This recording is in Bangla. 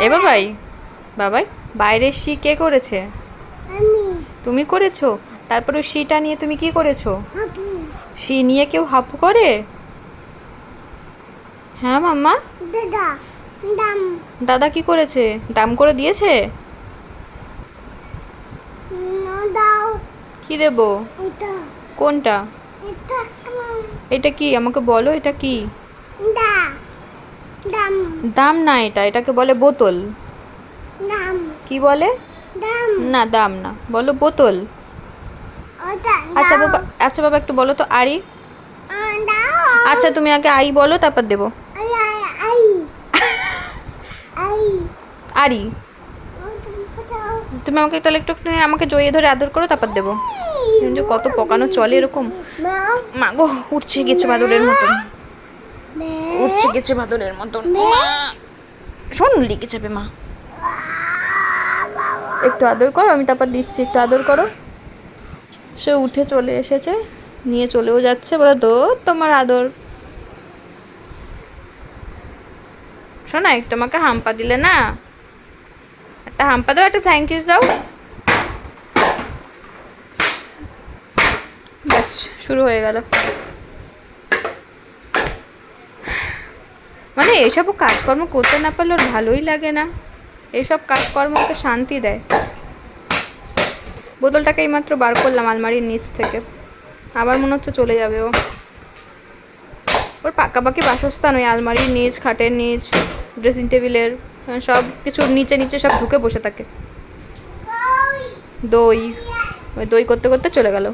এ বাবাই, বাবাই বাইরের শি কে করেছে? তুমি করেছো? তারপরে শিটা নিয়ে তুমি কি করেছো? শি নিয়ে কেউ হাপু করে? হ্যাঁ মাম্মা, দাদা কি করেছে? দাম করে দিয়েছে? কি দেব? কোনটা? এটা কি আমাকে বলো, এটা কি? দাম না, এটাকে বলে বোতল। কি বলে? না দাম না, বলো বোতল। আচ্ছা বাবা, আচ্ছা বাবা একটু বলো তো আড়ি। আচ্ছা তুমি আগে আড়ি বলো, তারপর দেবো। আড়ি। তুমি আমাকে তাহলে একটু আমাকে জড়িয়ে ধরে আদর করো, তারপর দেবো। যে কত পকানো চলে এরকম। মা গো, উঠছে গেছে বাদরের মতন, উঠছে গেছে বাদরের মতন। শোন, লিখে যাবে মা। একটু আদর করো, আমি তারপর দিচ্ছি, একটু আদর করো। সে উঠে চলে এসেছে, নিয়ে চলেও যাচ্ছে, বলে তো তোমার আদর। শোনা, একটু আমাকে হাম্পা দিলে না, একটা হাম্পা দাও, একটা থ্যাংক ইউ দাও। ব্যাস শুরু হয়ে গেল। মানে এইসব কাজকর্ম করতে না পারলে ওর ভালোই লাগে না। এইসব কাজকর্ম ওকে শান্তি দেয়। বোতলটাকে এইমাত্র বার করলাম আলমারির নিচ থেকে, আবার মনে হচ্ছে চলে যাবে ও। ওর পাকাপাকি বাসস্থান ওই আলমারির নিচ, খাটের নিচ, ড্রেসিং টেবিলের সব কিছু নিচে নিচে সব ঢুকে বসে থাকে। দই, ওই দই করতে করতে চলে গেল।